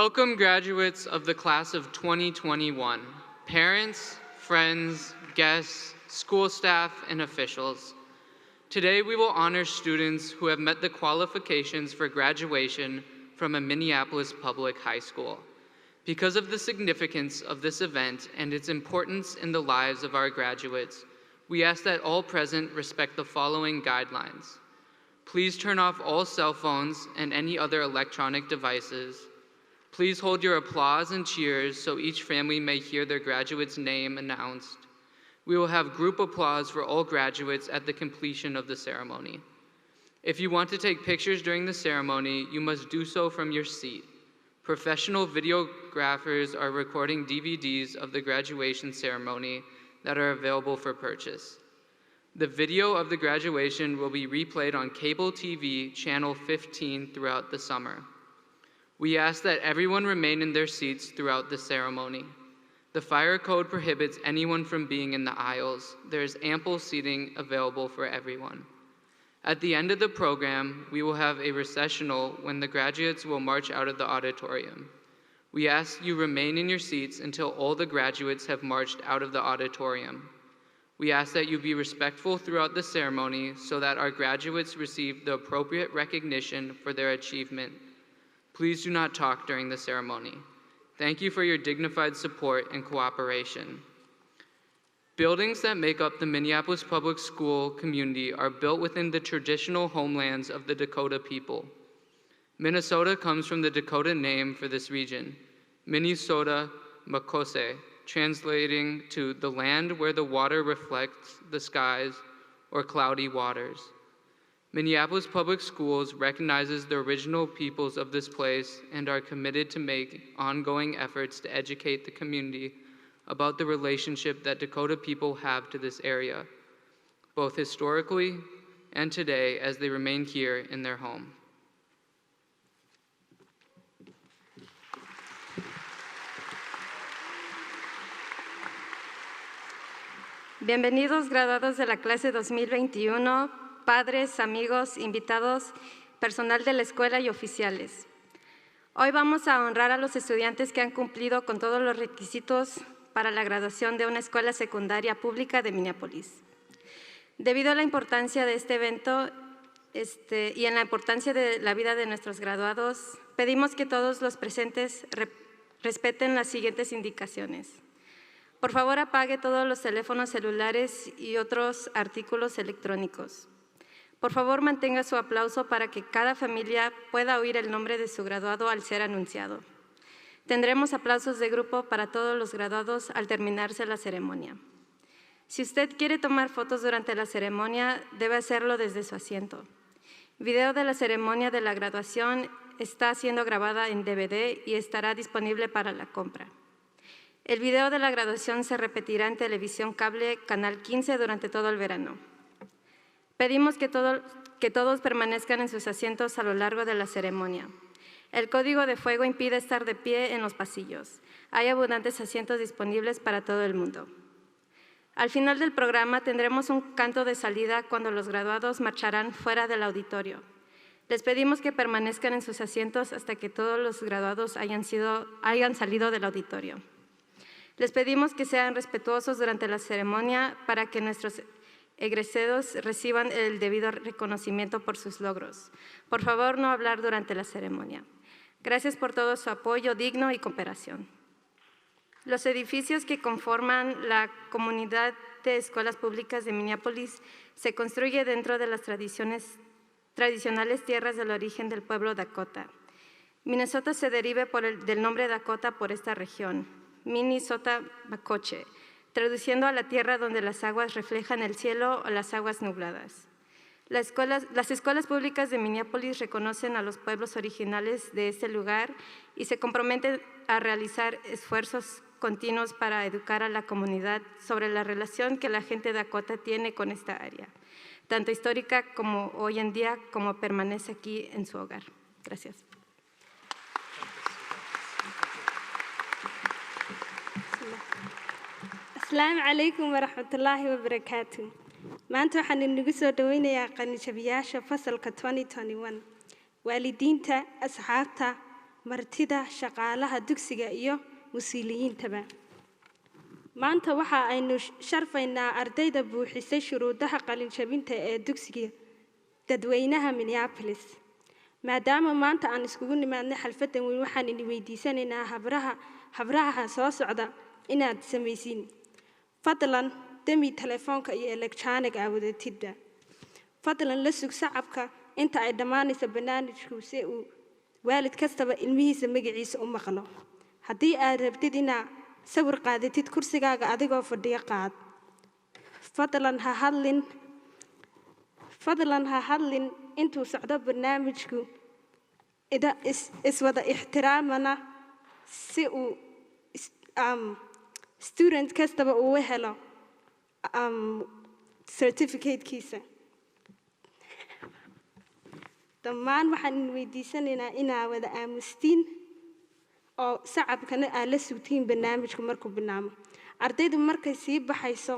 Welcome graduates of the class of 2021, parents, friends, guests, school staff, and officials. Today we will honor students who have met the qualifications for graduation from a Minneapolis public high school. Because of the significance of this event and its importance in the lives of our graduates, we ask that all present respect the following guidelines. Please turn off all cell phones and any other electronic devices. Please hold your applause and cheers so each family may hear their graduate's name announced. We will have group applause for all graduates at the completion of the ceremony. If you want to take pictures during the ceremony, you must do so from your seat. Professional videographers are recording DVDs of the graduation ceremony that are available for purchase. The video of the graduation will be replayed on cable TV channel 15 throughout the summer. We ask that everyone remain in their seats throughout the ceremony. The fire code prohibits anyone from being in the aisles. There is ample seating available for everyone. At the end of the program, we will have a recessional when the graduates will march out of the auditorium. We ask you remain in your seats until all the graduates have marched out of the auditorium. We ask that you be respectful throughout the ceremony so that our graduates receive the appropriate recognition for their achievement. Please do not talk during the ceremony. Thank you for your dignified support and cooperation. Buildings that make up the Minneapolis Public School community are built within the traditional homelands of the Dakota people. Minnesota comes from the Dakota name for this region, Minnesota Makose, translating to the land where the water reflects the skies or cloudy waters. Minneapolis Public Schools recognizes the original peoples of this place and are committed to make ongoing efforts to educate the community about the relationship that Dakota people have to this area, both historically and today as they remain here in their home. Bienvenidos graduados de la clase 2021, padres, amigos, invitados, personal de la escuela y oficiales. Hoy vamos a honrar a los estudiantes que han cumplido con todos los requisitos para la graduación de una escuela secundaria pública de Minneapolis. Debido a la importancia de este evento y en la importancia de la vida de nuestros graduados, pedimos que todos los presentes respeten las siguientes indicaciones. Por favor, apague todos los teléfonos celulares y otros artículos electrónicos. Por favor, mantenga su aplauso para que cada familia pueda oír el nombre de su graduado al ser anunciado. Tendremos aplausos de grupo para todos los graduados al terminarse la ceremonia. Si usted quiere tomar fotos durante la ceremonia, debe hacerlo desde su asiento. Video de la ceremonia de la graduación está siendo grabada en DVD y estará disponible para la compra. El video de la graduación se repetirá en televisión cable Canal 15 durante todo el verano. Pedimos que todos permanezcan en sus asientos a lo largo de la ceremonia. El código de fuego impide estar de pie en los pasillos. Hay abundantes asientos disponibles para todo el mundo. Al final del programa tendremos un canto de salida cuando los graduados marcharán fuera del auditorio. Les pedimos que permanezcan en sus asientos hasta que todos los graduados hayan salido del auditorio. Les pedimos que sean respetuosos durante la ceremonia para que nuestros egresados reciban el debido reconocimiento por sus logros. Por favor, no hablar durante la ceremonia. Gracias por todo su apoyo digno y cooperación. Los edificios que conforman la comunidad de escuelas públicas de Minneapolis se construyen dentro de las tradicionales tierras del origen del pueblo Dakota. Minnesota se deriva del nombre Dakota por esta región, Minnesota Makoche, traduciendo a la tierra donde las aguas reflejan el cielo o las aguas nubladas. Las escuelas públicas de Minneapolis reconocen a los pueblos originales de este lugar y se comprometen a realizar esfuerzos continuos para educar a la comunidad sobre la relación que la gente de Dakota tiene con esta área, tanto histórica como hoy en día, como permanece aquí en su hogar. Gracias. Asalaamu calaykum waraxmatullaahi wabarakaatu. Maanta waxaan inagu soo dhoweynayaa qalinjabiyaasha fasalka 2021. Waalidiinta, asxaabta, martida shaqaalaha dugsiga iyo mas-uuliyiintaba. maanta waxa aynu sharfaynaa ardayda buuxisay shuruudaha qalinjabinta ee dugsiga dadweynaha Minneapolis. maadaama maanta aan iskugu nimaadnay xalfadan weyn, waxaan idin weydiisanaynaa habraha soo socda inaad samaysiin. fadlan dami telefoonka iyo electronic aawadatidba. fadlan la sug sacabka inta ay dhammaanayso barnaamijku si uu waalid kastaba ilmihiisa magaciisa u maqlo. haddii aad rabtid inaad sawir qaadatid kursigaaga adigoo fadhiyo qaad. fadlan ha hadlin intuu socdo barnaamijku. iswada ixtiraamana si uu student kastaba uu helo certificate-kiisa. dhammaan waxaan weydiisanaynaa inaa wada aamustiin oo sacabkana aad la sugtiin barnaamijku markuu bilaamo. ardaydu markay sii baxayso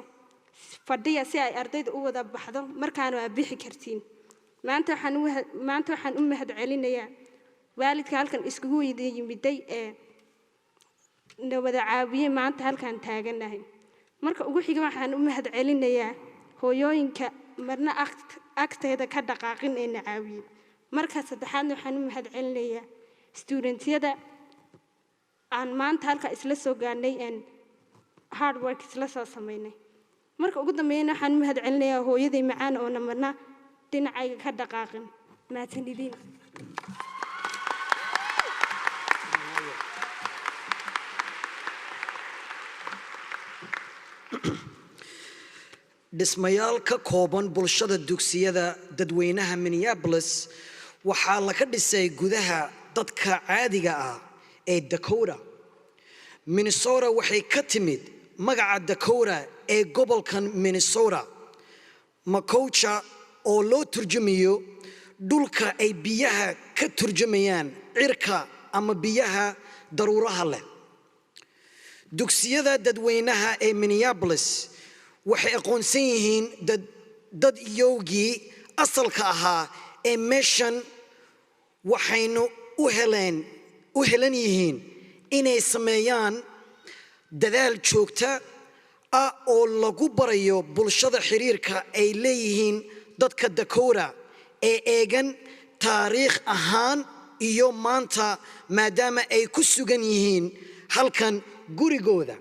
fadhiya si ay ardaydu u wada baxdo, markaana waa bixi kartiin. maanta waxaan u mahadcelinayaa waalidka halkan iskugu wada yimiday ee na wada caawiyey maanta halkaan taaganahay. marka ugu xiga waxaan u mahadcelinayaa hooyooyinka marna agteeda ka dhaqaaqin ee na caawiyey. marka saddexaadna waxaan u mahadcelinayaa studentyada aan maanta halka isla soo gaarnay hard work isla soo samaynay. marka ugu dambeeyana waxaan u mahadcelinayaa hooyaday macaan oo na marna dhinacayga ka dhaqaaqin. mahadsanidin. dhismayaal ka kooban bulshada dugsiyada dadweynaha Minneapolis waxaa laga dhisay gudaha dadka caadiga ah ee Dakota. Minnesota waxay ka timid magaca Dakota ee gobolkan Minnesota. Makocha oo loo turjumayo dhulka ay biyaha ka turjumayaan cirka ama biyaha daruuraha leh. dugsiyada dadweynaha ee Minneapolis waxay aqoonsan yihiin dad iyagii asalka ahaa ee meeshan, waxaynu u helan yihiin inay sameeyaan dadaal joogta ah oo lagu barayo bulshada xiriirka ay leeyihiin dadka Dakota ee eegan taariikh ahaan iyo maanta, maadaama ay ku sugan yihiin halkan gurigooda.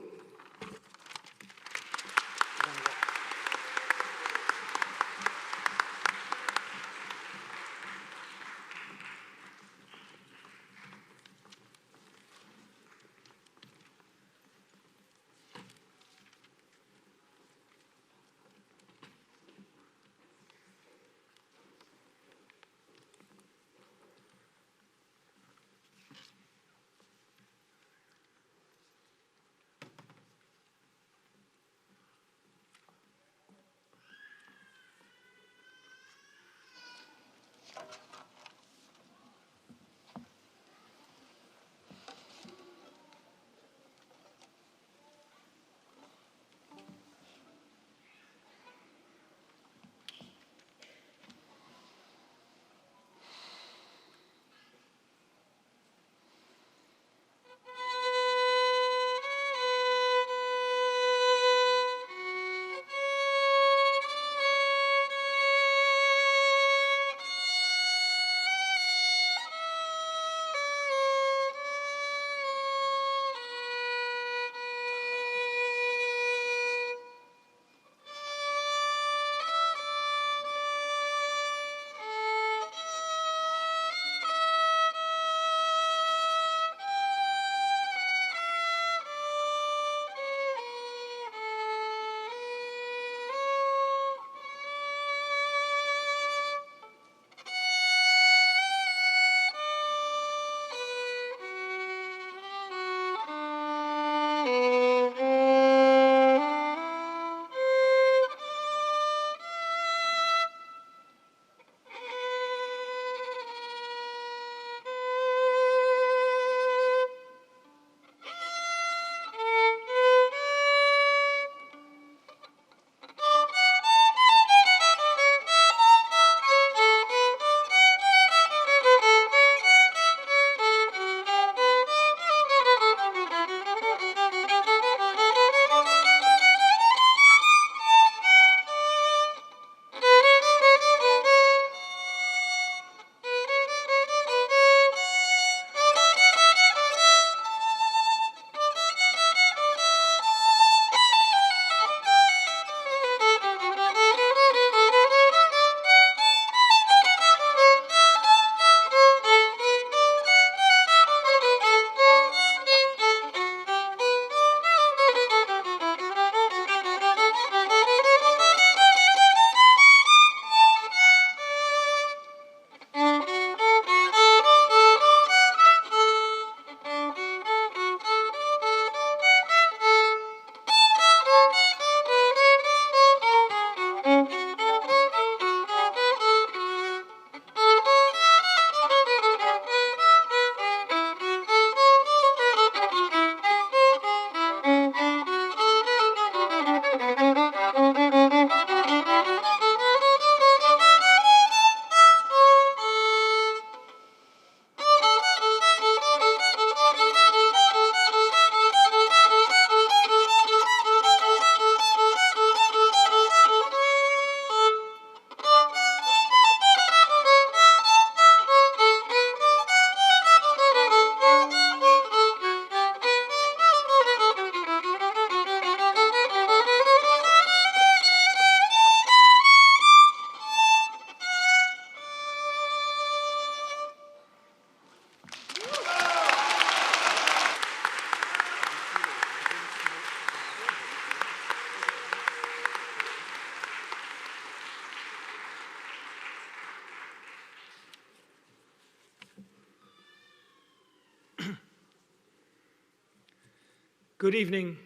Good evening.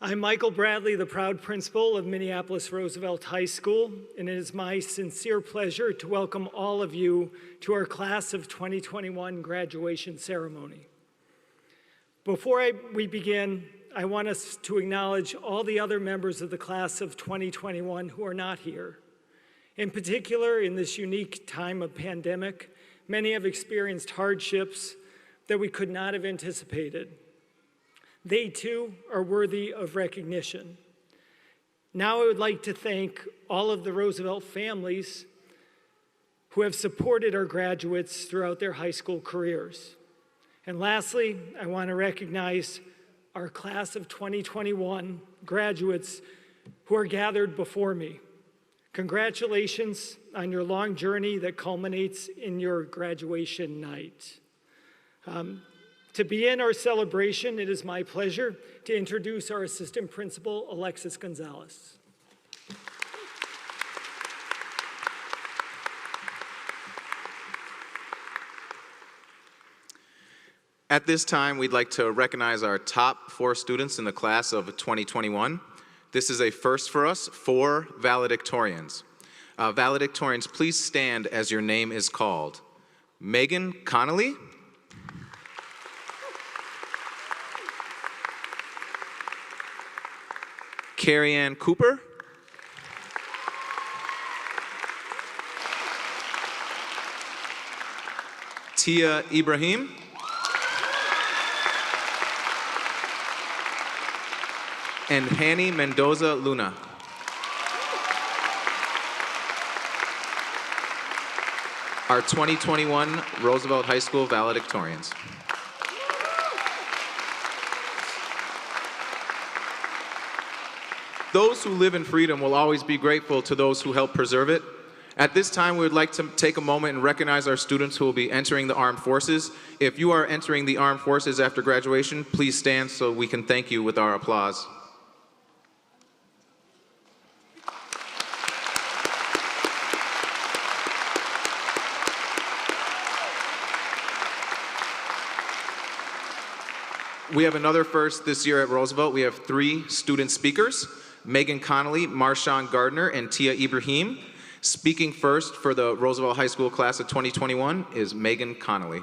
I'm Michael Bradley, the proud principal of Minneapolis Roosevelt High School, and it is my sincere pleasure to welcome all of you to our class of 2021 graduation ceremony. Before we begin, I want us to acknowledge all the other members of the class of 2021 who are not here. In particular, in this unique time of pandemic, many have experienced hardships that we could not have anticipated. They too are worthy of recognition. Now I would like to thank all of the Roosevelt families who have supported our graduates throughout their high school careers. And lastly, I want to recognize our class of 2021 graduates who are gathered before me. Congratulations on your long journey that culminates in your graduation night. To begin our celebration, it is my pleasure to introduce our Assistant Principal, Alexis Gonzalez. At this time, we'd like to recognize our top 4 students in the class of 2021. This is a first for us, 4 valedictorians. Valedictorians, please stand as your name is called. Megan Connolly. Carrie Ann Cooper. Tia Ibrahim. And Hanny Mendoza Luna. Our 2021 Roosevelt High School valedictorians. Those who live in freedom will always be grateful to those who help preserve it. At this time, we would like to take a moment and recognize our students who will be entering the armed forces. If you are entering the armed forces after graduation, please stand so we can thank you with our applause. We have another first this year at Roosevelt. We have 3 student speakers, Megan Connolly, Marshawn Gardner, and Tia Ibrahim. Speaking first for the Roosevelt High School class of 2021 is Megan Connolly.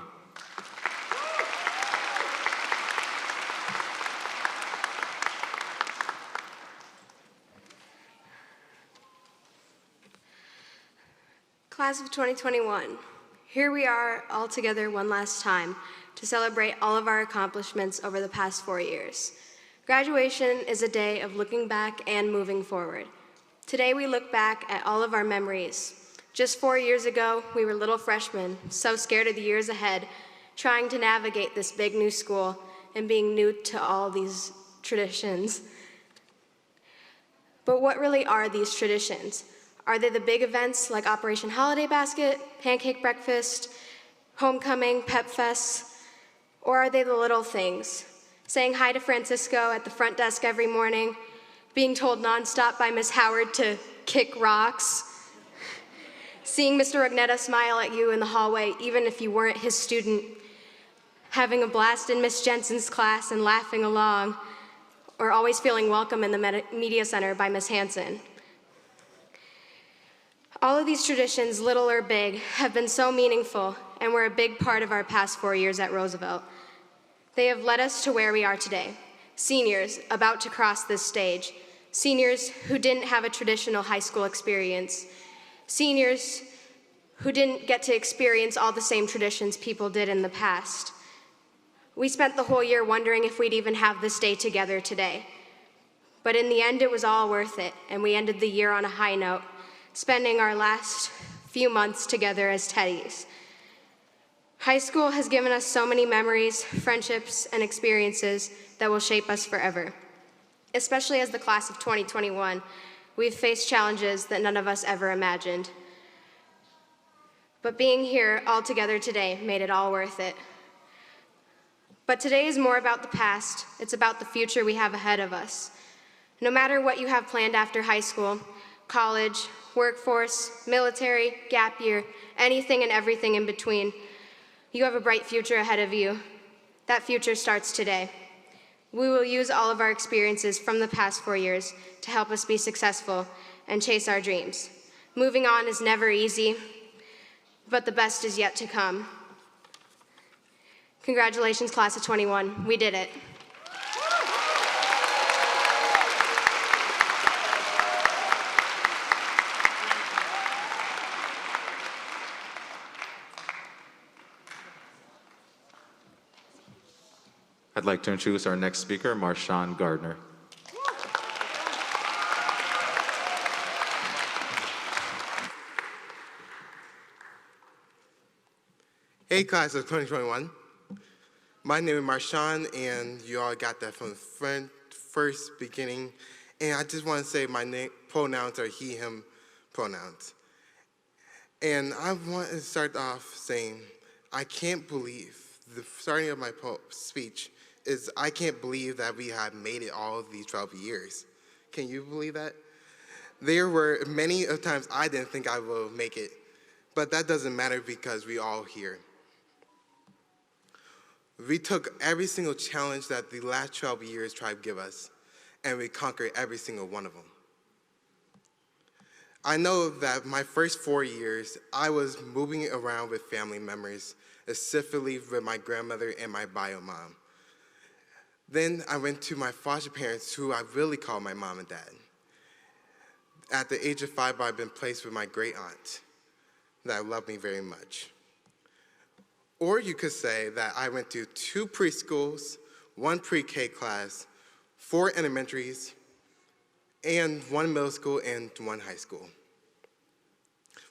Class of 2021, here we are all together one last time to celebrate all of our accomplishments over the past 4 years. Graduation is a day of looking back and moving forward. Today we look back at all of our memories. Just 4 years ago, we were little freshmen, so scared of the years ahead, trying to navigate this big new school and being new to all these traditions. But what really are these traditions? Are they the big events like Operation Holiday Basket, Pancake Breakfast, Homecoming, Pep Fest? Or are they the little things? Saying hi to Francisco at the front desk every morning, being told nonstop by Miss Howard to kick rocks, seeing Mr. Rognetta smile at you in the hallway even if you weren't his student, having a blast in Miss Jensen's class and laughing along, or always feeling welcome in the Media Center by Miss Hanson. All of these traditions, little or big, have been so meaningful and were a big part of our past 4 years at Roosevelt. They have led us to where we are today, seniors about to cross this stage, seniors who didn't have a traditional high school experience, seniors who didn't get to experience all the same traditions people did in the past. We spent the whole year wondering if we'd even have this day together today. But in the end, it was all worth it, and we ended the year on a high note, spending our last few months together as Teddies. High school has given us so many memories, friendships, and experiences that will shape us forever. Especially as the class of 2021, we've faced challenges that none of us ever imagined. But being here all together today made it all worth it. But today is more about the past. It's about the future we have ahead of us. No matter what you have planned after high school, college, workforce, military, gap year, anything and everything in between, you have a bright future ahead of you. That future starts today. We will use all of our experiences from the past 4 years to help us be successful and chase our dreams. Moving on is never easy, but the best is yet to come. Congratulations, class of 21. We did it. I'd like to introduce our next speaker, Marshawn Gardner. Hey, class of 2021. My name is Marshawn, and you all got that from the first beginning. And I just want to say my pronouns are he, him pronouns. And I want to start off saying, I can't believe, the starting of my speech is I can't believe that we have made it all of these 12 years. Can you believe that? There were many times I didn't think I would make it, but that doesn't matter because we all here. We took every single challenge that the last 12 years tried to give us, and we conquered every single one of them. I know that my first 4 years, I was moving around with family members, specifically with my grandmother and my bio mom. Then I went to my foster parents, who I really call my mom and dad. At the age of 5, I've been placed with my great aunt that loved me very much. Or you could say that I went to 2 preschools, 1 pre-K class, 4 elementaries, and 1 middle school and 1 high school.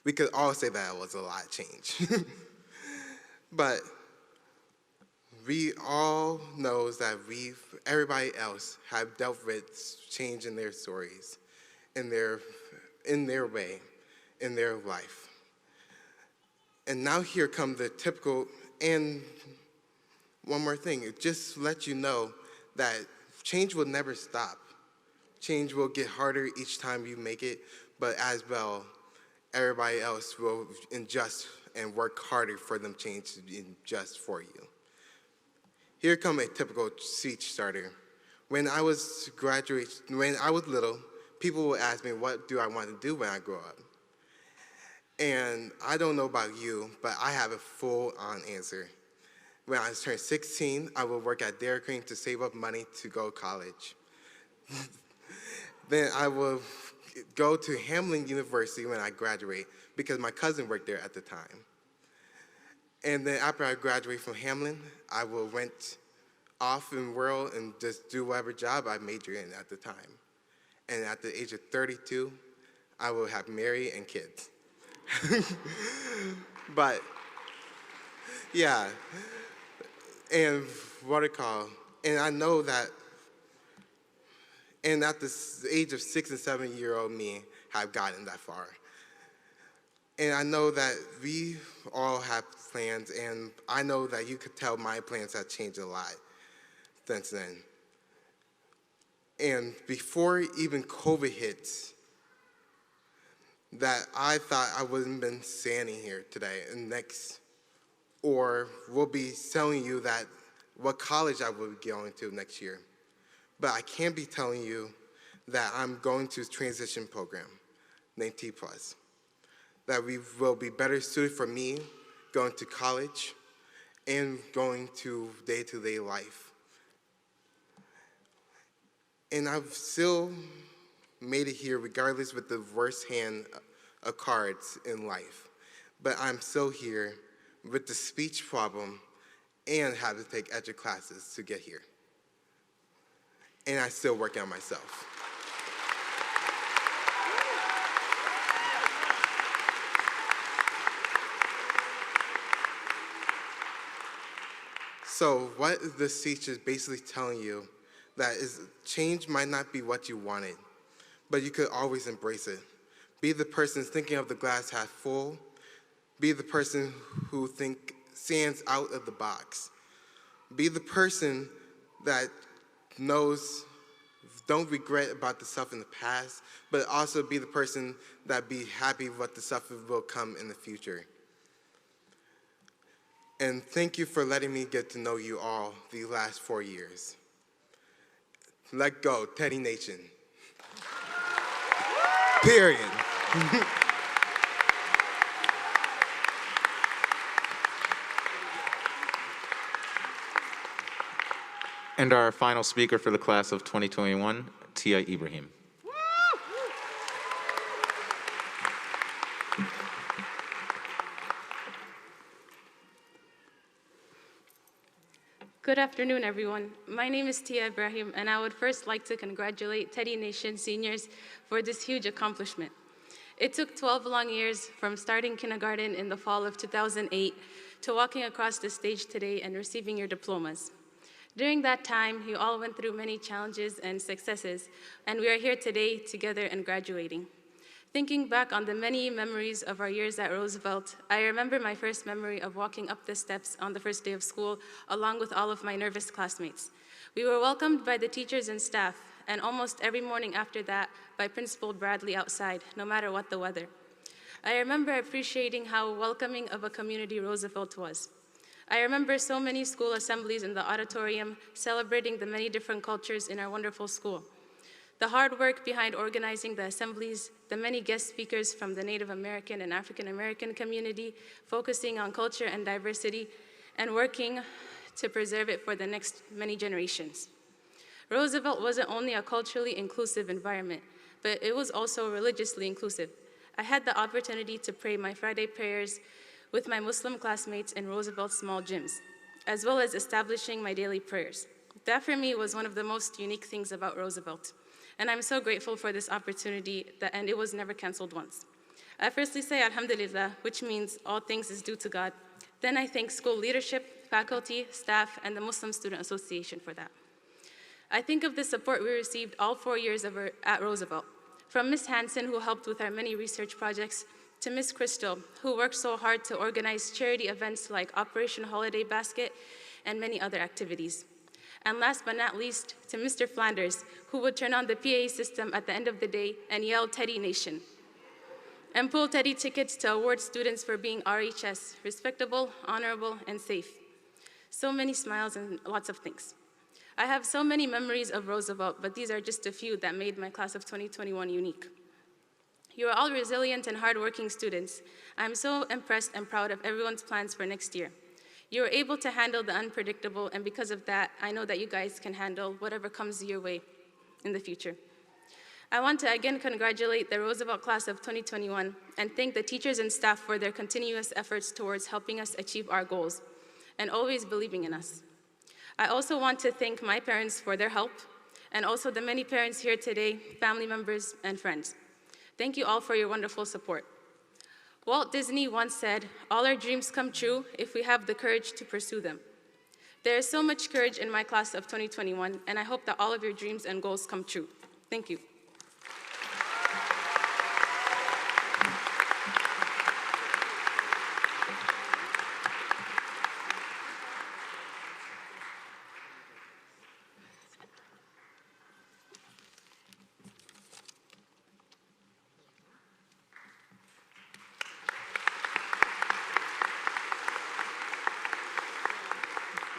We could all say that it was a lot of change. But we all know that everybody else have dealt with change in their stories, in their way, in their life. And now here comes the typical, and one more thing, just to let you know that change will never stop. Change will get harder each time you make it, but as well, everybody else will adjust and work harder for them change to be just for you. Here comes a typical speech starter. When I was little, people would ask me, what do I want to do when I grow up? And I don't know about you, but I have a full-on answer. When I turned 16, I would work at Dairy Queen to save up money to go to college. Then I will go to Hamlin University when I graduate because my cousin worked there at the time. And then after I graduate from Hamlin, I will went off in the world and just do whatever job I majored in at the time. And at the age of 32, I will have married and kids. But yeah, and and I know that, and at the age of 6 and 7-year-old me have gotten that far. And I know that we all have plans, and I know that you could tell my plans have changed a lot since then. And before even COVID hits, that I thought I wouldn't been standing here today or will be telling you that what college I will be going to next year. But I can't be telling you that I'm going to a transition program named T+. That we will be better suited for me going to college and going to day-to-day life. And I've still made it here regardless with the worst hand of cards in life. But I'm still here with the speech problem and have to take extra classes to get here. And I still work on myself. So what the speech is basically telling you that is change might not be what you wanted, but you could always embrace it. Be the person thinking of the glass half full. Be the person who stands out of the box. Be the person that don't regret about the stuff in the past, but also be the person that be happy with the stuff that will come in the future. And thank you for letting me get to know you all the last 4 years. Let go, Teddy Nation. Period. And our final speaker for the class of 2021, Tia Ibrahim. Good afternoon, everyone. My name is Tia Ibrahim, and I would first like to congratulate Teddy Nation seniors for this huge accomplishment. It took 12 long years from starting kindergarten in the fall of 2008 to walking across the stage today and receiving your diplomas. During that time, you all went through many challenges and successes, and we are here today together and graduating. Thinking back on the many memories of our years at Roosevelt, I remember my first memory of walking up the steps on the first day of school along with all of my nervous classmates. We were welcomed by the teachers and staff, and almost every morning after that by Principal Bradley outside, no matter what the weather. I remember appreciating how welcoming of a community Roosevelt was. I remember so many school assemblies in the auditorium celebrating the many different cultures in our wonderful school. The hard work behind organizing the assemblies, the many guest speakers from the Native American and African American community, focusing on culture and diversity, and working to preserve it for the next many generations. Roosevelt wasn't only a culturally inclusive environment, but it was also religiously inclusive. I had the opportunity to pray my Friday prayers with my Muslim classmates in Roosevelt's small gyms, as well as establishing my daily prayers. That for me was one of the most unique things about Roosevelt. And I'm so grateful for this opportunity, and it was never canceled once. I firstly say Alhamdulillah, which means all things is due to God. Then I thank school leadership, faculty, staff, and the Muslim Student Association for that. I think of the support we received all 4 years at Roosevelt, from Ms. Hansen, who helped with our many research projects, to Ms. Crystal, who worked so hard to organize charity events like Operation Holiday Basket and many other activities. And last but not least, to Mr. Flanders, who would turn on the PA system at the end of the day and yell Teddy Nation, and pull Teddy tickets to award students for being RHS, respectable, honorable, and safe. So many smiles and lots of things. I have so many memories of Roosevelt, but these are just a few that made my class of 2021 unique. You are all resilient and hardworking students. I'm so impressed and proud of everyone's plans for next year. You are able to handle the unpredictable, and because of that, I know that you guys can handle whatever comes your way in the future. I want to again congratulate the Roosevelt class of 2021 and thank the teachers and staff for their continuous efforts towards helping us achieve our goals and always believing in us. I also want to thank my parents for their help and also the many parents here today, family members, and friends. Thank you all for your wonderful support. Walt Disney once said, "All our dreams come true if we have the courage to pursue them." There is so much courage in my class of 2021, and I hope that all of your dreams and goals come true. Thank you.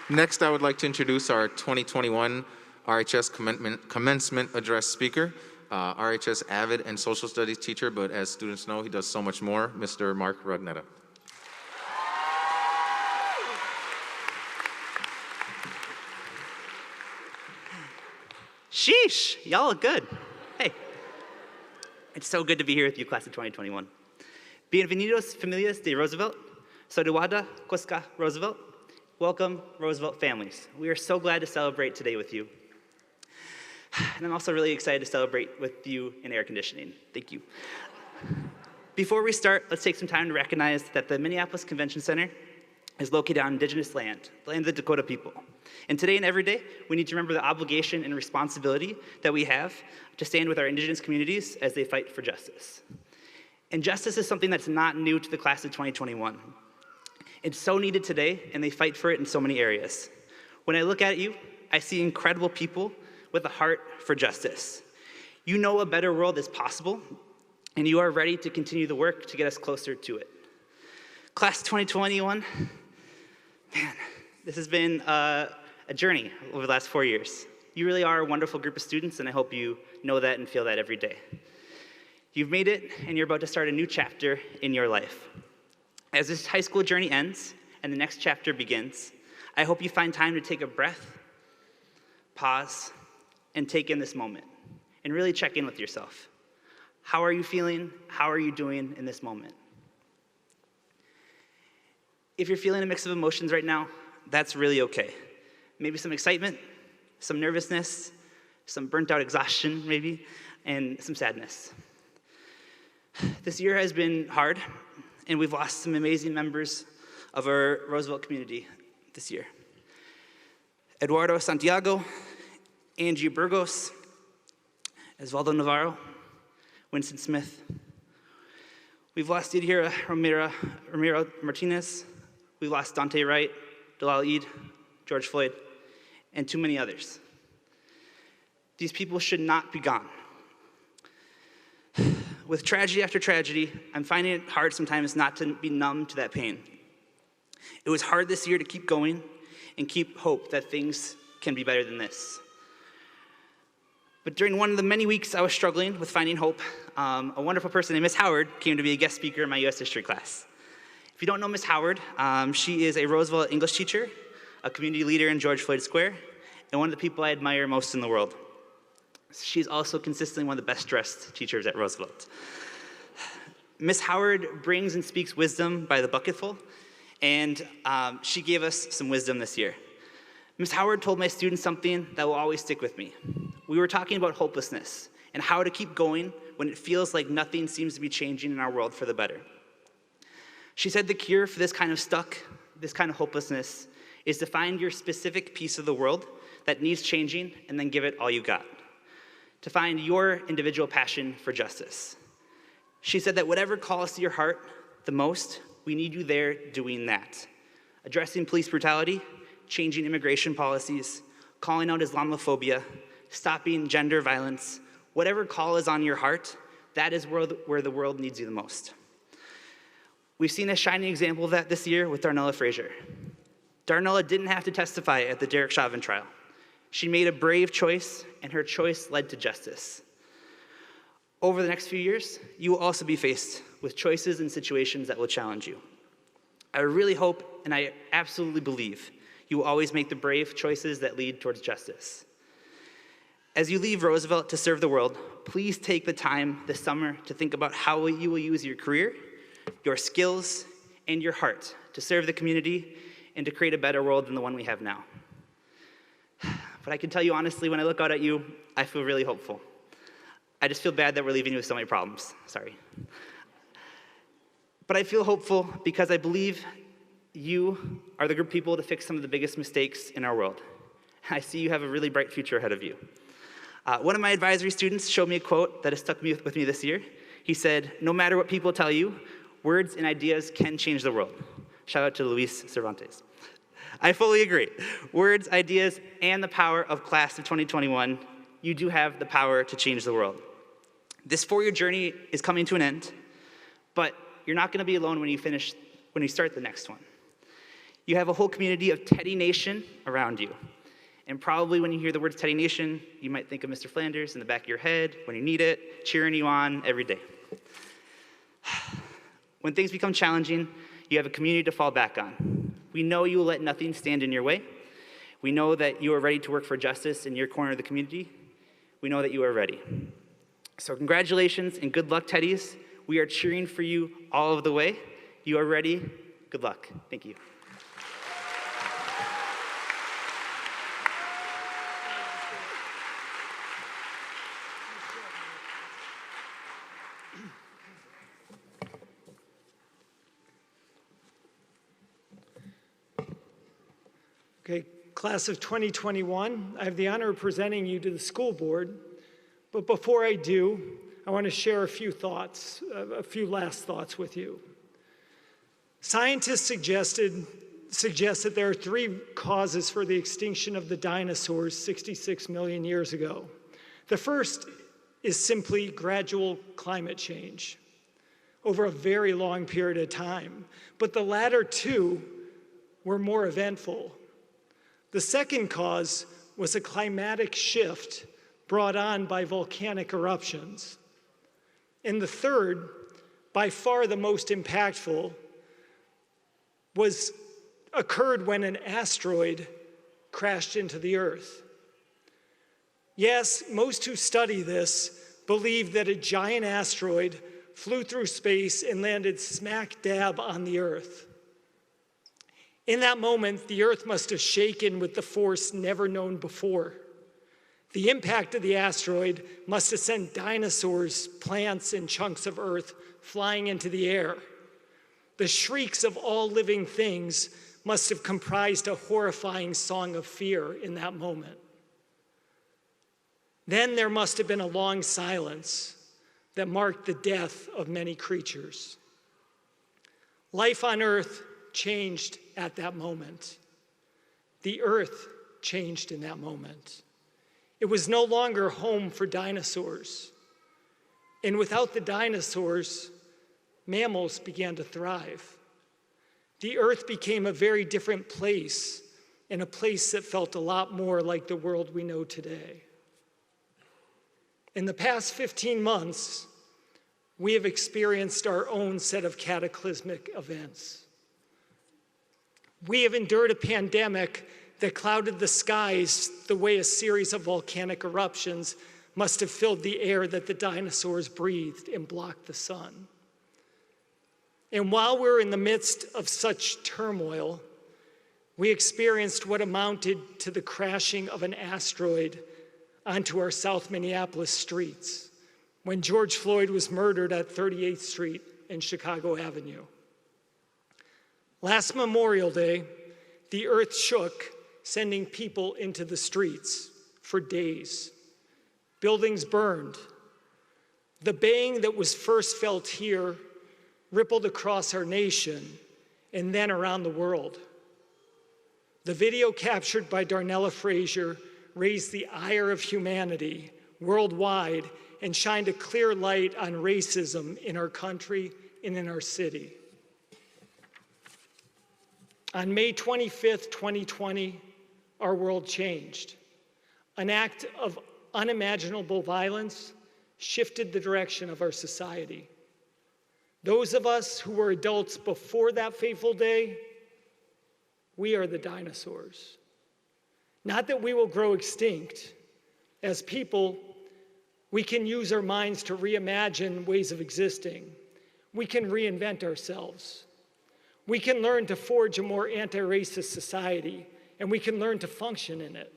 Next, I would like to introduce our 2021 RHS Commencement Address speaker, RHS avid and social studies teacher, but as students know, he does so much more, Mr. Mark Rodnetta. Sheesh, y'all look good. Hey, it's so good to be here with you, class of 2021. Bienvenidos, familias de Roosevelt. Saudawada, Koska, Roosevelt. Welcome, Roosevelt families. We are so glad to celebrate today with you. And I'm also really excited to celebrate with you in air conditioning. Thank you. Before we start, let's take some time to recognize that the Minneapolis Convention Center is located on indigenous land, the land of the Dakota people. And today and every day, we need to remember the obligation and responsibility that we have to stand with our indigenous communities as they fight for justice. And justice is something that's not new to the class of 2021. It's so needed today, and they fight for it in so many areas. When I look at you, I see incredible people with a heart for justice. You know a better world is possible, and you are ready to continue the work to get us closer to it. Class 2021, man, this has been a journey over the last 4 years. You really are a wonderful group of students, and I hope you know that and feel that every day. You've made it, and you're about to start a new chapter in your life. As this high school journey ends and the next chapter begins, I hope you find time to take a breath, pause, and take in this moment, and really check in with yourself. How are you feeling? How are you doing in this moment? If you're feeling a mix of emotions right now, that's really okay. Maybe some excitement, some nervousness, some burnt out exhaustion maybe, and some sadness. This year has been hard, and we've lost some amazing members of our Roosevelt community this year. Eduardo Santiago, Angie Burgos, Osvaldo Navarro, Winston Smith. We've lost Yadira Ramiro Martinez. We've lost Dante Wright, Dalal Eid, George Floyd, and too many others. These people should not be gone. With tragedy after tragedy, I'm finding it hard sometimes not to be numb to that pain. It was hard this year to keep going and keep hope that things can be better than this. But during one of the many weeks I was struggling with finding hope, a wonderful person named Miss Howard came to be a guest speaker in my US history class. If you don't know Miss Howard, she is a Roosevelt English teacher, a community leader in George Floyd Square, and one of the people I admire most in the world. She's also consistently one of the best dressed teachers at Roosevelt. Miss Howard brings and speaks wisdom by the bucketful, and she gave us some wisdom this year. Miss Howard told my students something that will always stick with me. We were talking about hopelessness and how to keep going when it feels like nothing seems to be changing in our world for the better. She said the cure for this kind of hopelessness, is to find your specific piece of the world that needs changing and then give it all you got. To find your individual passion for justice. She said that whatever calls to your heart the most, we need you there doing that. Addressing police brutality, changing immigration policies, calling out Islamophobia, stopping gender violence, whatever call is on your heart, that is where the world needs you the most. We've seen a shining example of that this year with Darnella Frazier. Darnella didn't have to testify at the Derek Chauvin trial. She made a brave choice, and her choice led to justice. Over the next few years, you will also be faced with choices and situations that will challenge you. I really hope, and I absolutely believe, you will always make the brave choices that lead towards justice. As you leave Roosevelt to serve the world, please take the time this summer to think about how you will use your career, your skills, and your heart to serve the community and to create a better world than the one we have now. But I can tell you honestly, when I look out at you, I feel really hopeful. I just feel bad that we're leaving you with so many problems. Sorry. But I feel hopeful because I believe you are the group of people to fix some of the biggest mistakes in our world. I see you have a really bright future ahead of you. One of my advisory students showed me a quote that has stuck with me this year. He said, "No matter what people tell you, words and ideas can change the world." Shout out to Luis Cervantes. I fully agree. Words, ideas, and the power of class of 2021, you do have the power to change the world. This four-year journey is coming to an end, but you're not going to be alone when you start the next one. You have a whole community of Teddy Nation around you. And probably when you hear the words Teddy Nation, you might think of Mr. Flanders in the back of your head when you need it, cheering you on every day. When things become challenging, you have a community to fall back on. We know you will let nothing stand in your way. We know that you are ready to work for justice in your corner of the community. We know that you are ready. So congratulations and good luck, Teddies. We are cheering for you all of the way. You are ready. Good luck. Thank you. Okay, class of 2021, I have the honor of presenting you to the school board. But before I do, I want to share a few last thoughts with you. Scientists suggest that there are three causes for the extinction of the dinosaurs 66 million years ago. The first is simply gradual climate change over a very long period of time. But the latter two were more eventful. The second cause was a climatic shift brought on by volcanic eruptions. And the third, by far the most impactful, occurred when an asteroid crashed into the Earth. Yes, most who study this believe that a giant asteroid flew through space and landed smack dab on the Earth. In that moment, the Earth must have shaken with the force never known before. The impact of the asteroid must have sent dinosaurs, plants, and chunks of Earth flying into the air. The shrieks of all living things must have comprised a horrifying song of fear in that moment. Then there must have been a long silence that marked the death of many creatures. Life on Earth changed at that moment. The Earth changed in that moment. It was no longer home for dinosaurs. And without the dinosaurs, mammals began to thrive. The Earth became a very different place, and a place that felt a lot more like the world we know today. In the past 15 months, we have experienced our own set of cataclysmic events. We have endured a pandemic that clouded the skies the way a series of volcanic eruptions must have filled the air that the dinosaurs breathed and blocked the sun. And while we're in the midst of such turmoil, we experienced what amounted to the crashing of an asteroid onto our South Minneapolis streets when George Floyd was murdered at 38th Street and Chicago Avenue. Last Memorial Day, the earth shook, sending people into the streets for days. Buildings burned. The baying that was first felt here rippled across our nation and then around the world. The video captured by Darnella Frazier raised the ire of humanity worldwide and shined a clear light on racism in our country and in our city. On May 25th, 2020, our world changed. An act of unimaginable violence shifted the direction of our society. Those of us who were adults before that fateful day, we are the dinosaurs. Not that we will grow extinct. As people, we can use our minds to reimagine ways of existing. We can reinvent ourselves. We can learn to forge a more anti-racist society, and we can learn to function in it.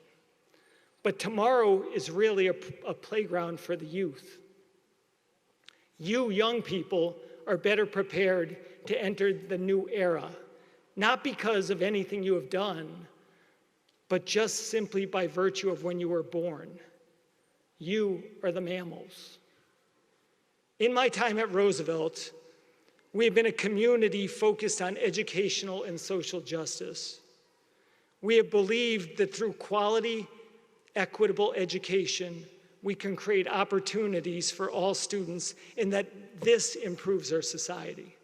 But tomorrow is really a playground for the youth. You young people are better prepared to enter the new era, not because of anything you have done, but just simply by virtue of when you were born. You are the mammals. In my time at Roosevelt, we have been a community focused on educational and social justice. We have believed that through quality, equitable education, we can create opportunities for all students and that this improves our society.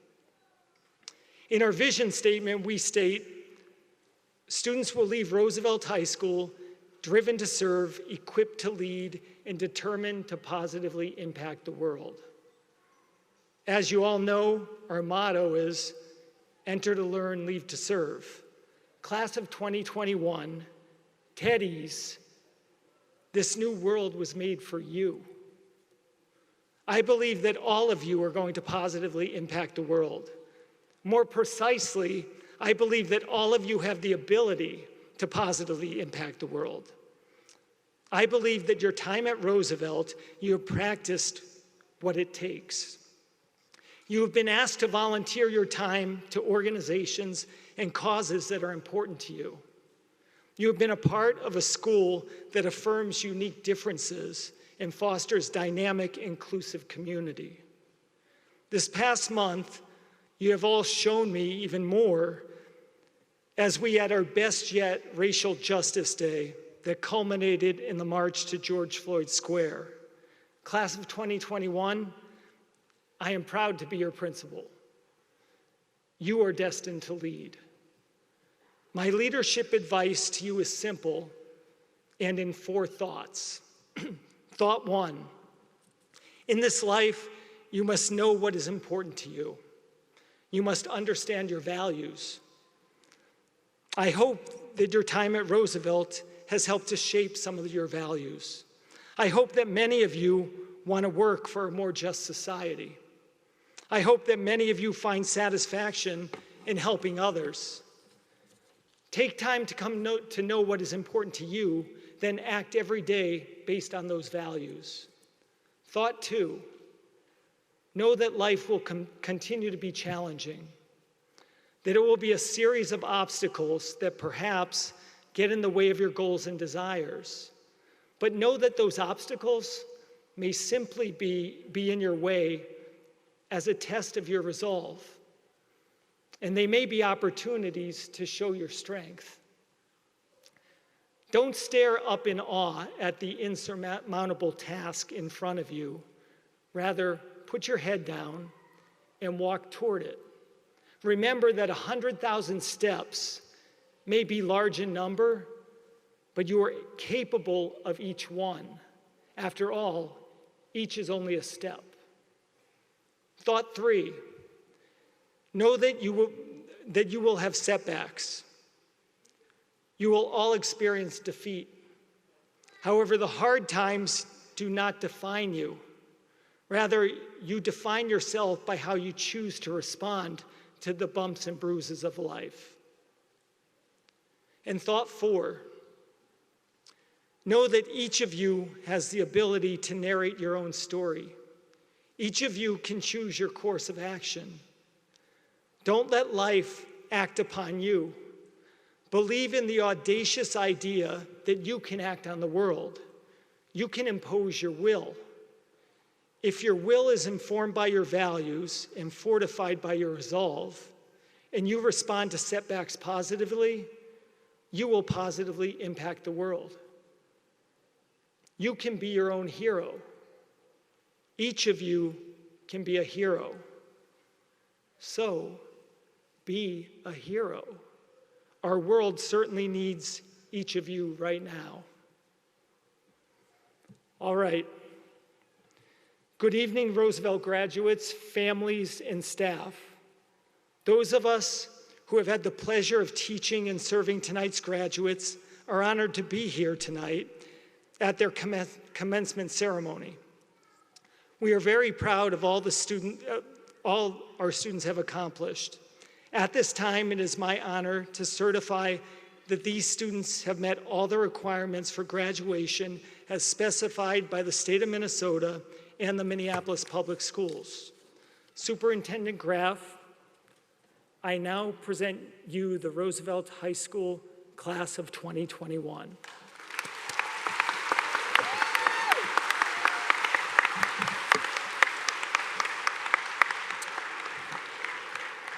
In our vision statement, we state, students will leave Roosevelt High School driven to serve, equipped to lead, and determined to positively impact the world. As you all know, our motto is enter to learn, leave to serve. Class of 2021, Teddies, this new world was made for you. I believe that all of you are going to positively impact the world. More precisely, I believe that all of you have the ability to positively impact the world. I believe that your time at Roosevelt, you have practiced what it takes. You have been asked to volunteer your time to organizations and causes that are important to you. You have been a part of a school that affirms unique differences and fosters dynamic, inclusive community. This past month, you have all shown me even more as we had our best yet Racial Justice Day that culminated in the march to George Floyd Square. Class of 2021, I am proud to be your principal. You are destined to lead. My leadership advice to you is simple and in 4 thoughts. Thought 1, in this life, you must know what is important to you. You must understand your values. I hope that your time at Roosevelt has helped to shape some of your values. I hope that many of you want to work for a more just society. I hope that many of you find satisfaction in helping others. Take time to come to know what is important to you, then act every day based on those values. Thought 2, know that life will continue to be challenging, that it will be a series of obstacles that perhaps get in the way of your goals and desires. But know that those obstacles may simply be in your way as a test of your resolve. And they may be opportunities to show your strength. Don't stare up in awe at the insurmountable task in front of you. Rather, put your head down and walk toward it. Remember that 100,000 steps may be large in number, but you are capable of each one. After all, each is only a step. Thought 3, know that you will have setbacks. You will all experience defeat. However, the hard times do not define you. Rather, you define yourself by how you choose to respond to the bumps and bruises of life. And thought 4, know that each of you has the ability to narrate your own story. Each of you can choose your course of action. Don't let life act upon you. Believe in the audacious idea that you can act on the world. You can impose your will. If your will is informed by your values and fortified by your resolve, and you respond to setbacks positively, you will positively impact the world. You can be your own hero. Each of you can be a hero. So, be a hero. Our world certainly needs each of you right now. All right. Good evening, Roosevelt graduates, families, and staff. Those of us who have had the pleasure of teaching and serving tonight's graduates are honored to be here tonight at their commencement ceremony. We are very proud of all our students have accomplished. At this time, it is my honor to certify that these students have met all the requirements for graduation as specified by the state of Minnesota and the Minneapolis Public Schools. Superintendent Graff, I now present you the Roosevelt High School class of 2021.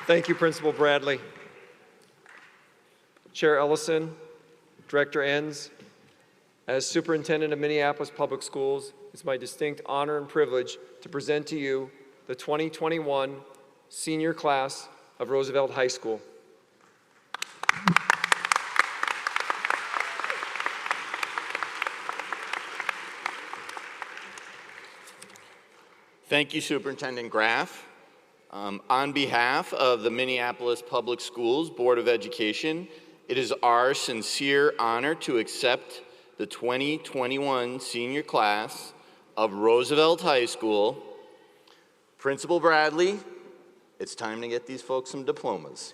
Thank you, Principal Bradley. Chair Ellison, Director Enns, as Superintendent of Minneapolis Public Schools, it's my distinct honor and privilege to present to you the 2021 senior class of Roosevelt High School. Thank you, Superintendent Graff. On behalf of the Minneapolis Public Schools Board of Education, it is our sincere honor to accept the 2021 senior class of Roosevelt High School. Principal Bradley, it's time to get these folks some diplomas.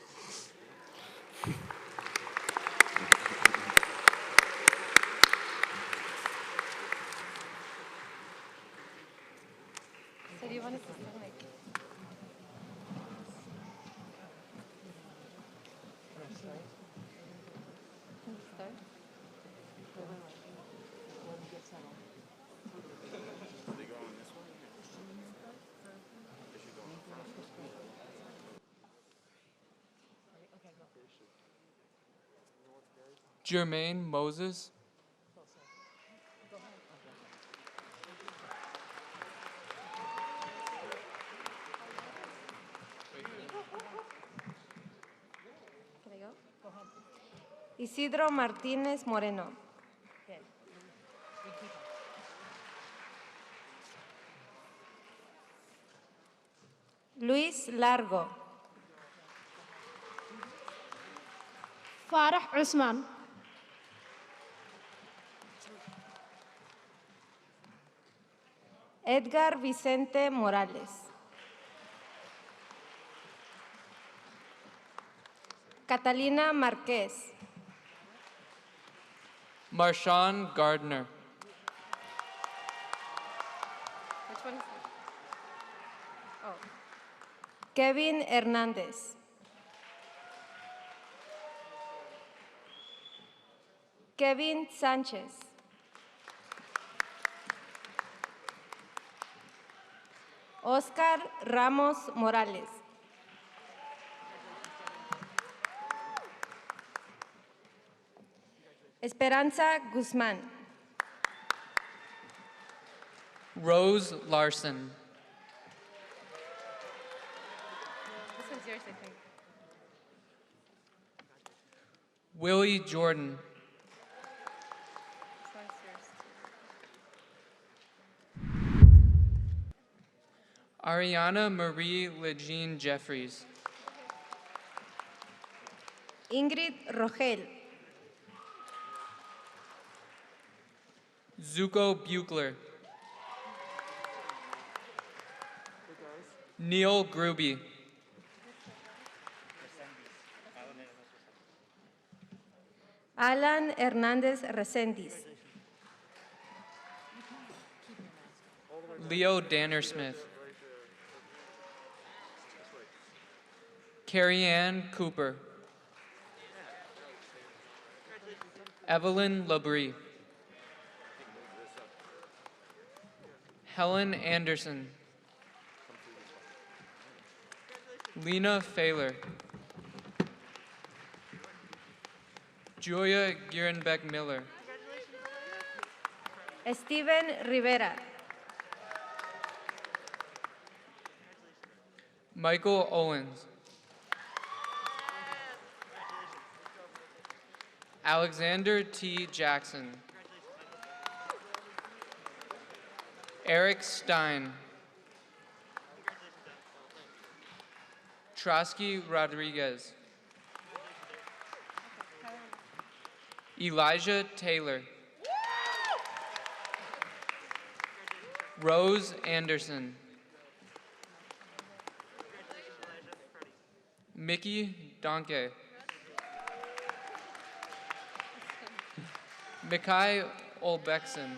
So do you want us to start? Jermaine Moses. Isidro Martínez Moreno. Luis Largo. Farah Usman. Edgar Vicente Morales. Catalina Marquez. Marshawn Gardner. Which one is that? Oh. Kevin Hernandez. Kevin Sánchez. Oscar Ramos Morales. Esperanza Guzmán. Rose Larson. This one's yours, I think. Willie Jordan. This one's yours. Ariana Marie Legine Jeffries. Ingrid Rogel. Zuko Buchler. Neil Gruby. Alan Hernández Reséndiz. Leo Dannersmith. Carrie Ann Cooper. Evelyn Labrie. Helen Anderson. Lena Failer. Julia Gierenbeck Miller. Steven Rivera. Michael Owens. Alexander T. Jackson. Eric Stein. Trotsky Rodriguez. Elijah Taylor. Rose Anderson. Mickey Donkey. Mikai Olbekson.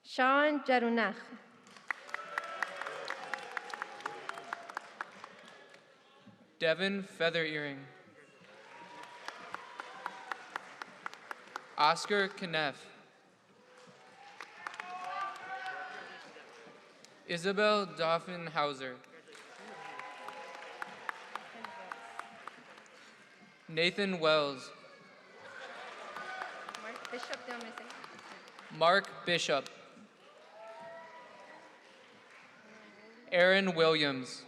Sean Jarunach. Devin Feather Earring. Oscar Kneff. Isabel Doffenhauser. Nathan Wells. Mark Bishop, do you want me to say? Mark Bishop. Aaron Williams.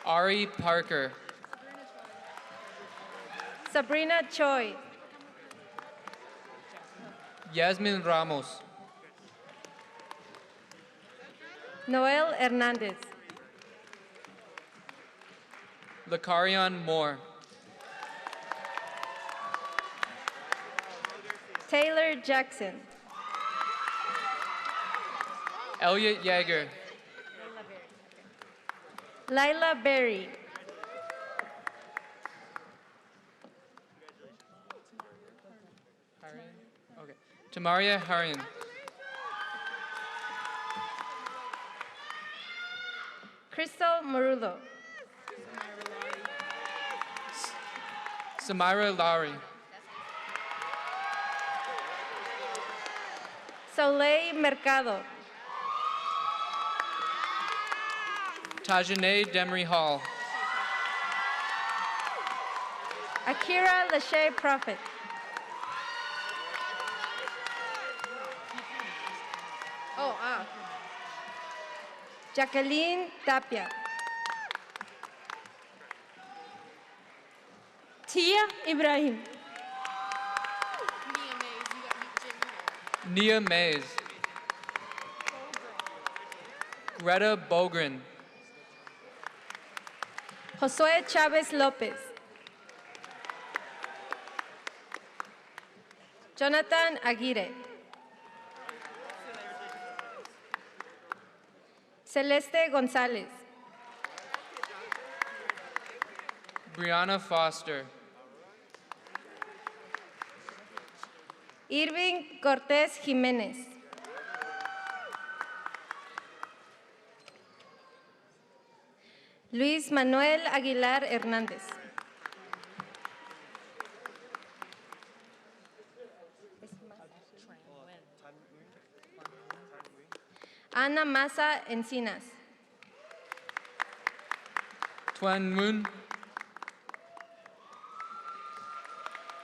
Ari Parker. Sabrina Choi. Yasmin Ramos. Noel Hernandez. Lakarion Moore. Taylor Jackson. Elliot Yeager. Lila Berry. Okay. Tamaria Harian. Crystal Marullo. Samira Lowry. Soleil Mercado. Tajane Demery Hall. Akira Lachey Prophet. Jacqueline Tapia. Tia Ibrahim. Nia Mays. Greta Bogren. Josué Chávez López. Jonathan Aguirre. Celeste González. Brianna Foster. Irving Cortés Jiménez. Luis Manuel Aguilar Hernández. Ana Maza Encinas. Tuan Moon.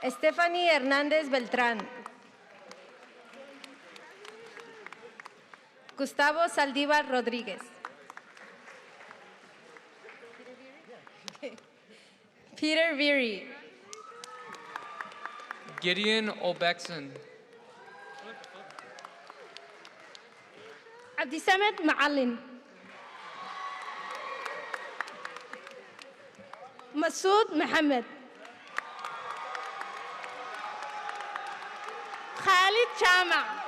Stephanie Hernández Beltrán. Gustavo Saldívar Rodríguez. Peter Veery. Gideon Olbexon. Abdisamed Macalin. Masoud Mohammed. Khalid Chama.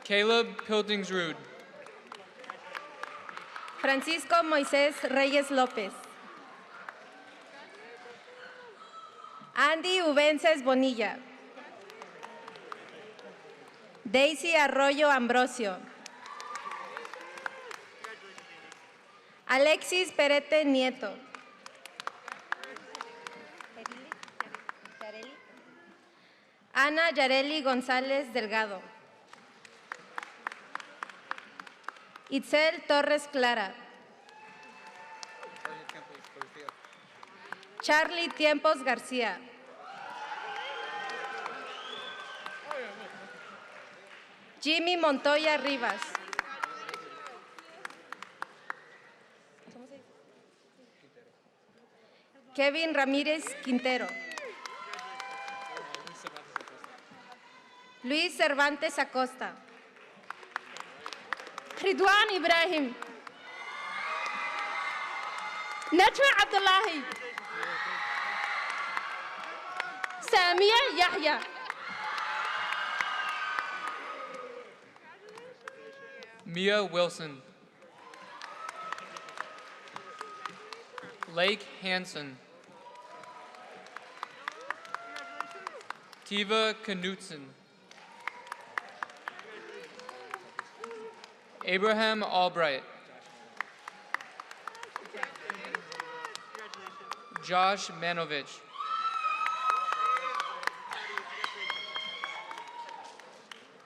Caleb Piltingsrud. Francisco Moisés Reyes López. Andy Ubences Bonilla. Daisy Arroyo Ambrosio. Alexis Perete Nieto. Ana Yareli González Delgado. Itzel Torres Clara. Charlie Tiempos García. Jimmy Montoya Rivas. Kevin Ramírez Quintero. Luis Cervantes Acosta. Ridwan Ibrahim. Najma Abdullahi. Samia Yahya. Mia Wilson. Lake Hansen. Tiva Knutson. Abraham Albright. Josh Manovich.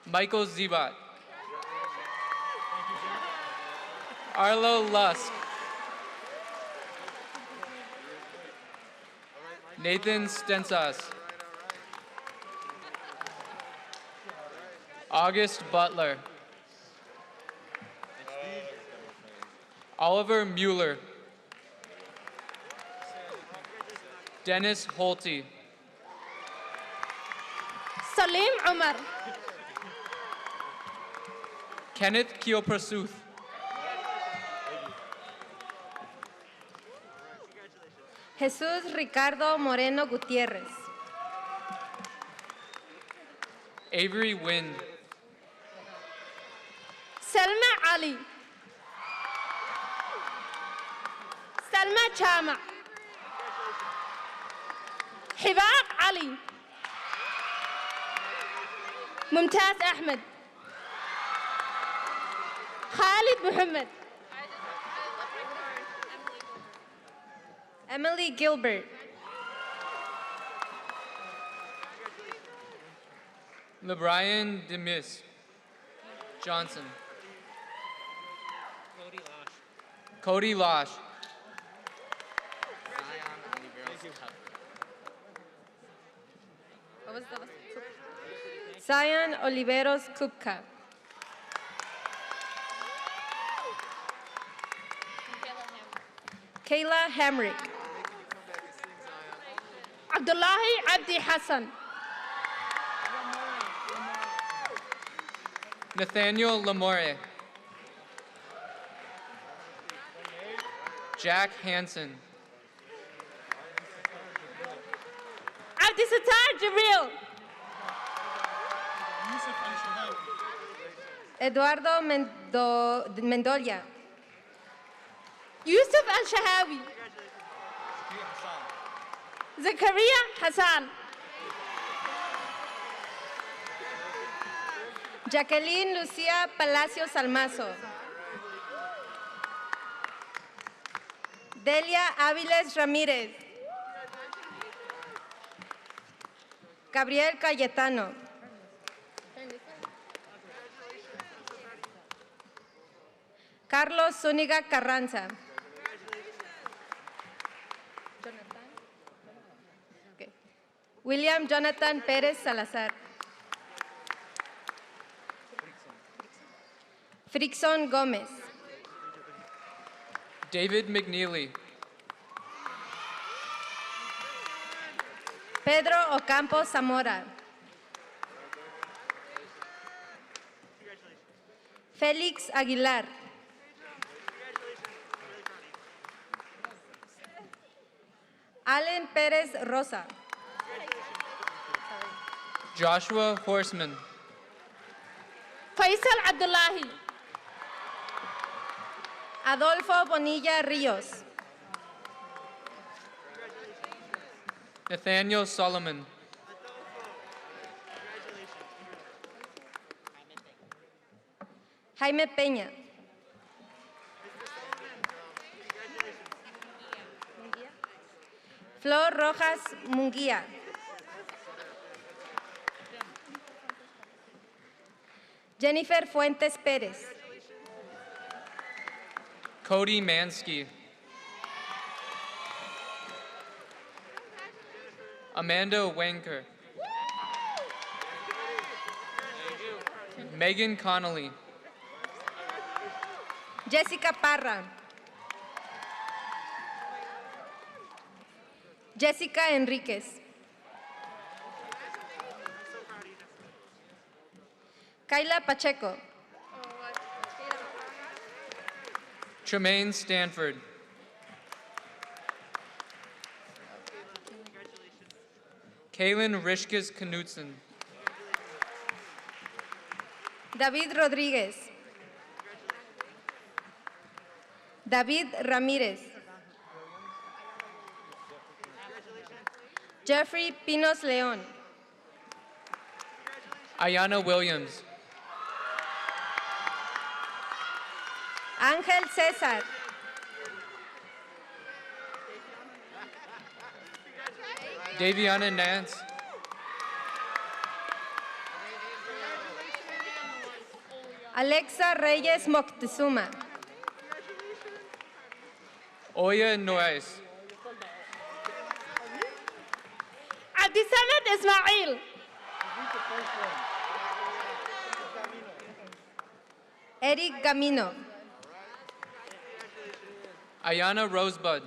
Michael Zibat. Arlo Lusk. Nathan Stensas. August Butler. Oliver Mueller. Dennis Holte. Salim Omar. Kenneth Kioprasuth. Jesús Ricardo Moreno Gutiérrez. Avery Wynn. Selma Ali. Salma Chama. Hibab Ali. Mumtaz Ahmed. Khalid Muhammad. Emily Gilbert. LeBrian Demis Johnson. Cody Losh. Zion Oliveros Kupka. Kayla Hamrick. Abdullahi Abdi Hassan. Nathaniel Lamore. Jack Hansen. Abdisattar Jibril. Eduardo Mendolia. Yusuf Al-Shahawi. Zakaria Hassan. Jacqueline Lucia Palacios Almazo. Delia Áviles Ramírez. Gabriel Cayetano. Carlos Zúñiga Carranza. Okay. William Jonathan Pérez Salazar. Frickson Gómez. David McNeely. Pedro Ocampo Zamora. Félix Aguilar. Allen Pérez Rosa. Joshua Horseman. Faisal Abdullahi. Adolfo Bonilla Ríos. Nathaniel Solomon. Jaime Peña. Flor Rojas Munguía. Jennifer Fuentes Pérez. Cody Mansky. Amanda Wanker. Megan Connolly. Jessica Parra. Jessica Enríquez. Kayla Pacheco. Tremaine Stanford. Kaylin Rishkes Knutson. David Rodríguez. David Ramírez. Jeffrey Pinos León. Ayana Williams. Ángel César. Daviana Nance. Alexa Reyes Moctezuma. Oya Noes. Abdisamed Ismail. Eric Gamino. Ayana Rosebud.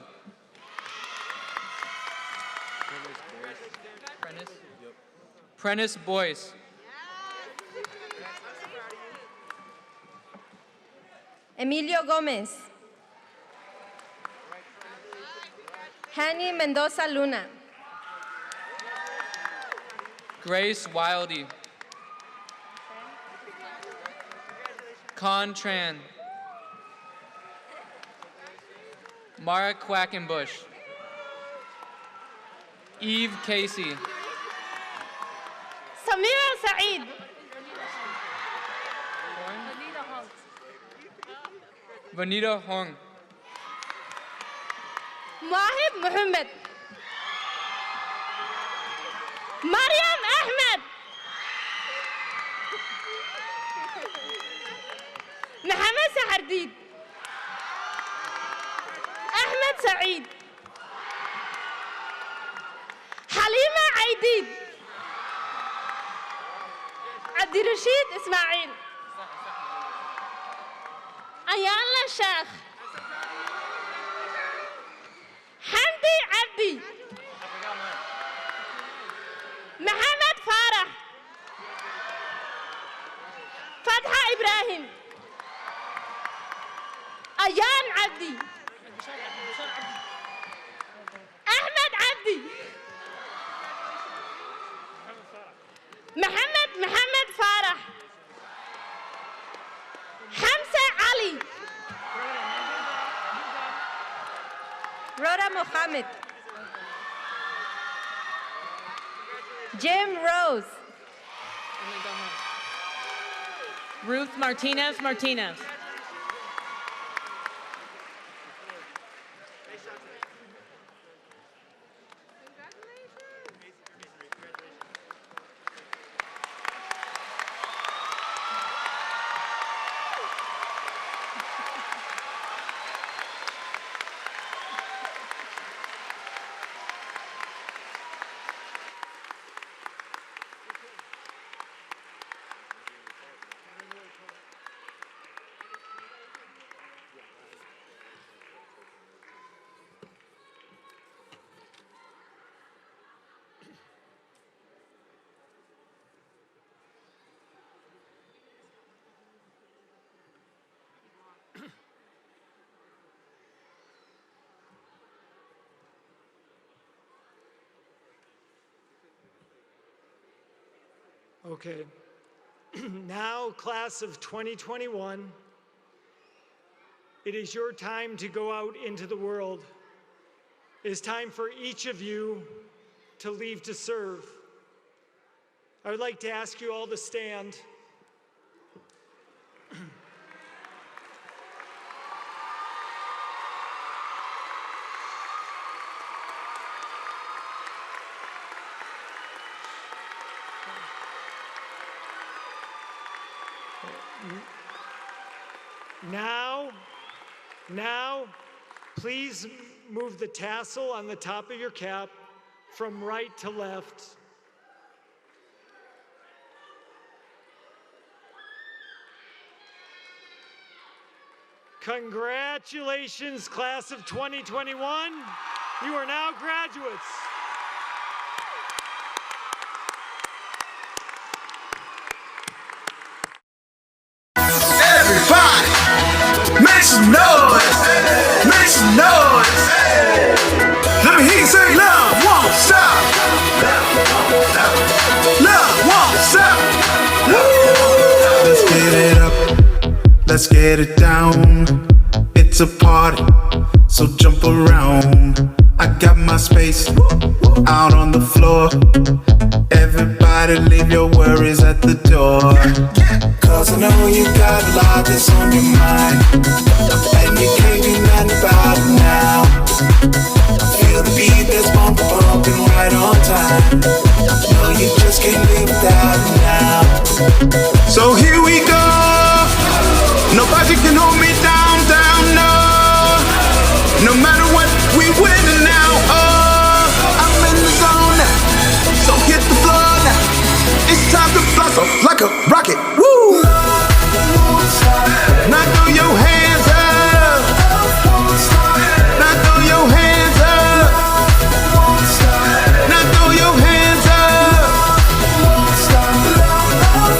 Prentice Boyce. Emilio Gómez. Hanny Mendoza Luna. Grace Wildy. Con Tran. Mara Quackenbush. Eve Casey. Samira Saeed. Vanita Hong. Mahib Muhammad. Mariam Ahmed. Mohammed Sahardid. Ahmed Saeed. Halima Aidid. Abdirashid Ismail. Ayala Sheikh. أيان عبدي أحمد عبدي محمد فارح حمزة علي Rhoda Mohammed. Jim Rose. Ruth Martinez. Okay. Now, class of 2021, it is your time to go out into the world. It is time for each of you to leave to serve. I would like to ask you all to stand. Now, please move the tassel on the top of your cap from right to left. Congratulations, class of 2021. You are now graduates. Make some noise, make some noise. Let me hear you say love won't stop. Love won't stop. Woo! Let's get it up, let's get it down. It's a party, so jump around. I got my space out on the floor. Everybody leave your worries at the door. Cause I know you got a lot that's on your mind, and you can't do nothing about it now. Feel the beat that's bumping right on time. No, you just can't live without it now. So here we go. Nobody can hold me down, no. No matter what, we winning now. Oh, I'm in the zone now, so hit the floor now. It's time to blossom like a rocket. Woo! Now throw your hands up. Now throw your hands up. Now throw your hands up.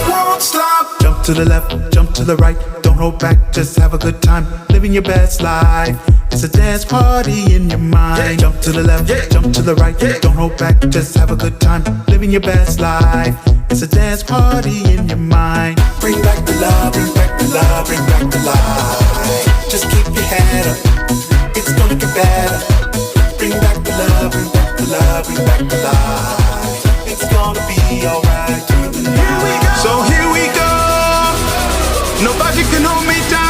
Won't stop. Jump to the left, jump to the right. Don't hold back, just have a good time. Living your best life. It's a dance party in your mind. Jump to the left, jump to the right. Don't hold back, just have a good time. Living your best life. It's a dance party in your mind. Bring back the love, bring back the love, bring back the light. Just keep your head up, it's gonna get better. Bring back the love, bring back the love, bring back the light. It's gonna be alright through the night. So here we go. Nobody can hold me down.